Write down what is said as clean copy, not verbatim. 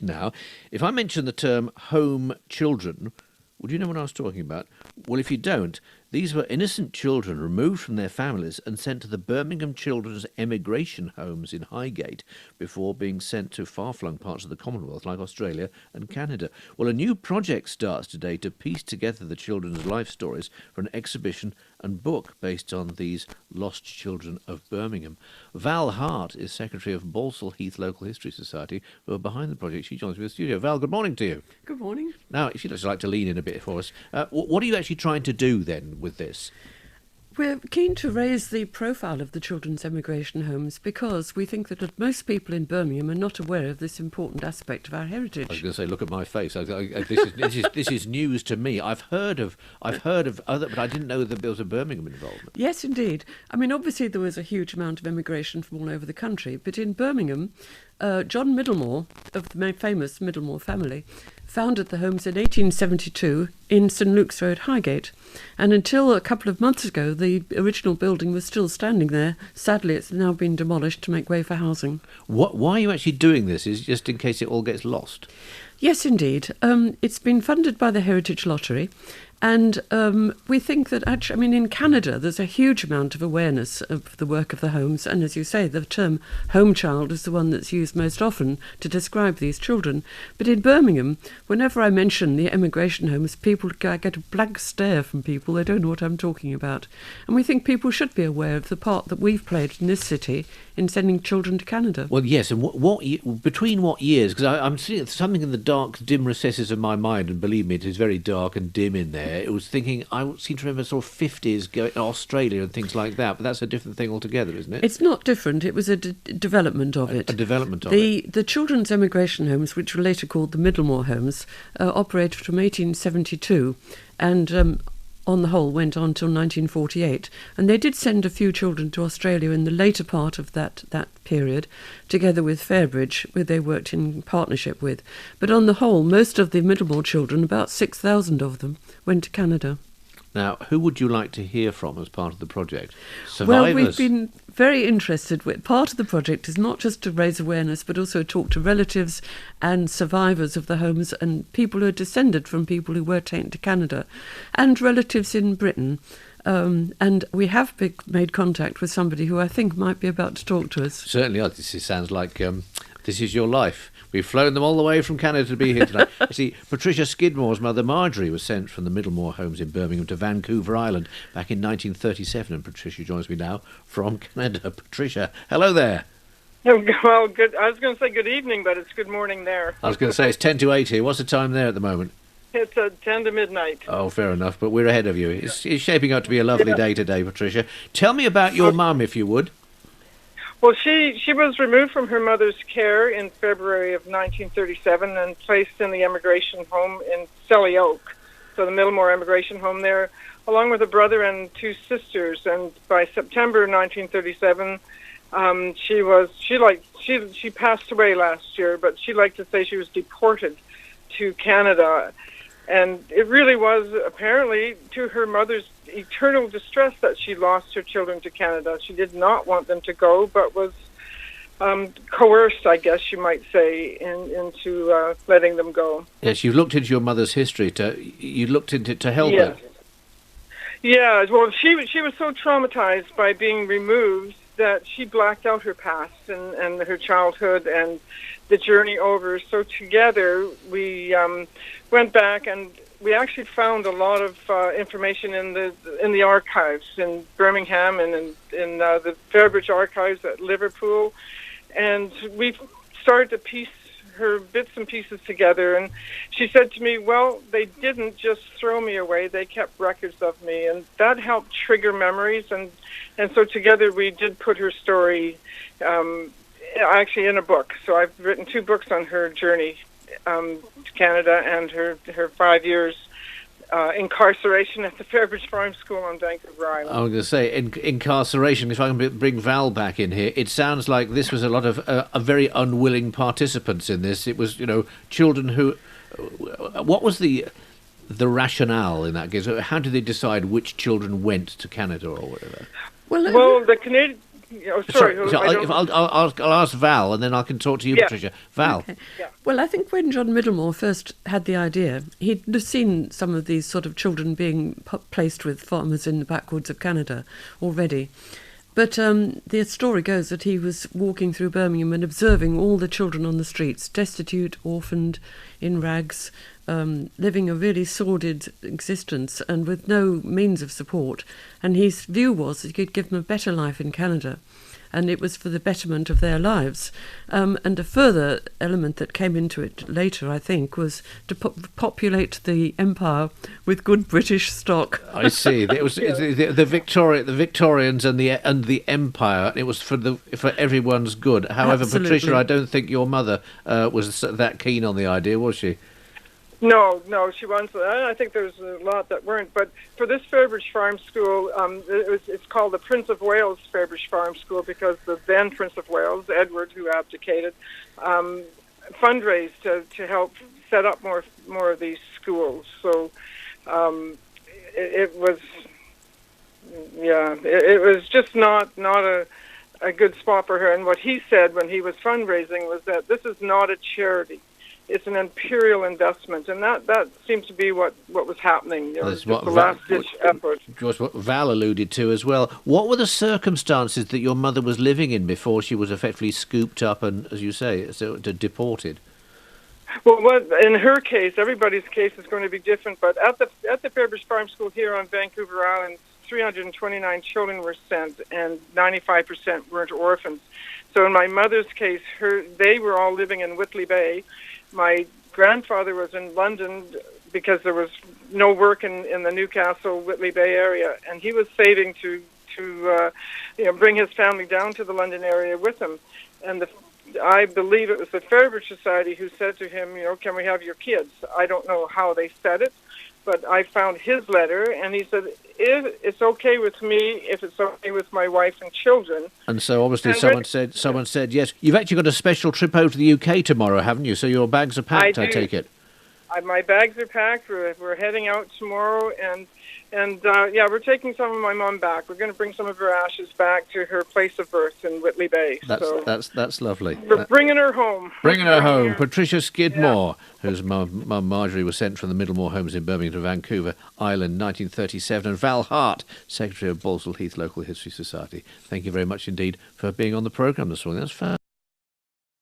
right now. If I mention the term home children, would you know what I was talking about? Well, if you don't, these were innocent children removed from their families and sent to the Birmingham Children's Emigration Homes in Highgate before being sent to far-flung parts of the Commonwealth like Australia and Canada. Well, a new project starts today to piece together the children's life stories for an exhibition and book based on these lost children of Birmingham. Val Hart is Secretary of Balsall Heath Local History Society, who are behind the project. She joins me in the studio. Val, good morning to you. Good morning. Now, if you'd just like to lean in a bit for us, what are you actually trying to do then with this? We're keen to raise the profile of the children's emigration homes because we think that most people in Birmingham are not aware of this important aspect of our heritage. I was going to say, look at my face. This is news to me. I've heard of other, but I didn't know that there was a Birmingham involvement. Yes, indeed. I mean, obviously there was a huge amount of emigration from all over the country, but in Birmingham, John Middlemore of the famous Middlemore family founded the homes in 1872 in St Luke's Road, Highgate. And until a couple of months ago, the original building was still standing there. Sadly, it's now been demolished to make way for housing. Why are you actually doing this? Is it just in case it all gets lost? Yes, indeed. It's been funded by the Heritage Lottery. And we think that actually, I mean, in Canada, there's a huge amount of awareness of the work of the homes. And as you say, the term home child is the one that's used most often to describe these children. But in Birmingham, whenever I mention the emigration homes, I get a blank stare from people. They don't know what I'm talking about. And we think people should be aware of the part that we've played in this city in sending children to Canada. Well, yes, and between what years? Because I'm seeing something in the dark, dim recesses of my mind, and believe me, it is very dark and dim in there. It was thinking, I seem to remember sort of 50s going to Australia and things like that, but that's a different thing altogether, isn't it? It's not different. It was a development of it. A development of it. The children's emigration homes, which were later called the Middlemore homes, operated from 1872 and on the whole went on till 1948. And they did send a few children to Australia in the later part of that period, together with Fairbridge, where they worked in partnership with. But on the whole, most of the Middlemore children, about 6,000 of them, went to Canada. Now, who would you like to hear from as part of the project? Survivors? Well, we've been very interested. Part of the project is not just to raise awareness, but also talk to relatives and survivors of the homes and people who are descended from people who were taken to Canada, and relatives in Britain. And we have made contact with somebody who I think might be about to talk to us. Certainly, this sounds like this is your life. We've flown them all the way from Canada to be here tonight. You see, Patricia Skidmore's mother, Marjorie, was sent from the Middlemore homes in Birmingham to Vancouver Island back in 1937, and Patricia joins me now from Canada. Patricia, hello there. Well, good. I was going to say good evening, but it's good morning there. I was going to say it's 10 to 8 here. What's the time there at the moment? It's 10 to midnight. Oh, fair enough, but we're ahead of you. It's shaping up to be a lovely day today, Patricia. Tell me about your mum, if you would. Well, she was removed from her mother's care in February of 1937 and placed in the emigration home in Selly Oak, so the Middlemore emigration home there, along with a brother and two sisters. And by September 1937, she passed away last year, but she liked to say she was deported to Canada. And it really was apparently to her mother's eternal distress that she lost her children to Canada. She did not want them to go, but was coerced, I guess you might say, into letting them go. Yes, you looked into your mother's history. You looked into it to help her. Yeah, well, she was so traumatized by being removed that she blacked out her past and her childhood and the journey over. So together we went back and we actually found a lot of information in the archives in Birmingham and in the Fairbridge archives at Liverpool, and we started to piece her bits and pieces together. And she said to me, well, they didn't just throw me away, they kept records of me, and that helped trigger memories. And so together we did put her story actually in a book. So I've written 2 books on her journey to Canada and her 5 years incarceration at the Fairbridge Farm School on Vancouver Island. I was going to say, incarceration, if I can bring Val back in here, it sounds like this was a lot of a very unwilling participants in this. It was, children who... What was the rationale in that case? How did they decide which children went to Canada or whatever? Well, the Sorry, I'll ask Val, and then I can talk to you, Yeah. Patricia. Val. Okay. Well, I think when John Middlemore first had the idea, he'd seen some of these sort of children being placed with farmers in the backwoods of Canada already. But the story goes that he was walking through Birmingham and observing all the children on the streets, destitute, orphaned, in rags, living a really sordid existence and with no means of support. And his view was that he could give them a better life in Canada. And it was for the betterment of their lives. And a further element that came into it later, I think, was to populate the empire with good British stock. I see. It was the Victorians and the Empire. It was for everyone's good. However, Absolutely. Patricia, I don't think your mother was that keen on the idea, was she? No, she wasn't. I think there's a lot that weren't. But for this Fairbridge Farm School, it's called the Prince of Wales Fairbridge Farm School because the then Prince of Wales, Edward, who abdicated, fundraised to help set up more of these schools. So it was just not a good spot for her. And what he said when he was fundraising was that this is not a charity. It's an imperial investment, and that seems to be what was happening. That's the what last-ditch effort. Was what Val alluded to as well. What were the circumstances that your mother was living in before she was effectively scooped up and, as you say, deported? Well, in her case, everybody's case is going to be different, but at the Fairbridge Farm School here on Vancouver Island, 329 children were sent, and 95% weren't orphans. So in my mother's case, they were all living in Whitley Bay. My grandfather was in London because there was no work in the Newcastle, Whitley Bay area, and he was saving to bring his family down to the London area with him. And I believe it was the Fairbridge Society who said to him, can we have your kids? I don't know how they said it, but I found his letter, and he said, it's okay with me if it's okay with my wife and children. And so obviously someone said yes. You've actually got a special trip over to the UK tomorrow, haven't you? So your bags are packed, I take it. My bags are packed. We're heading out tomorrow, and we're taking some of my mom back. We're going to bring some of her ashes back to her place of birth in Whitley Bay. That's lovely. We're bringing her home. Bringing her home. Patricia Skidmore, whose mum Marjorie was sent from the Middlemore Homes in Birmingham to Vancouver Island, 1937, and Val Hart, Secretary of Balsall Heath Local History Society. Thank you very much indeed for being on the programme this morning. That's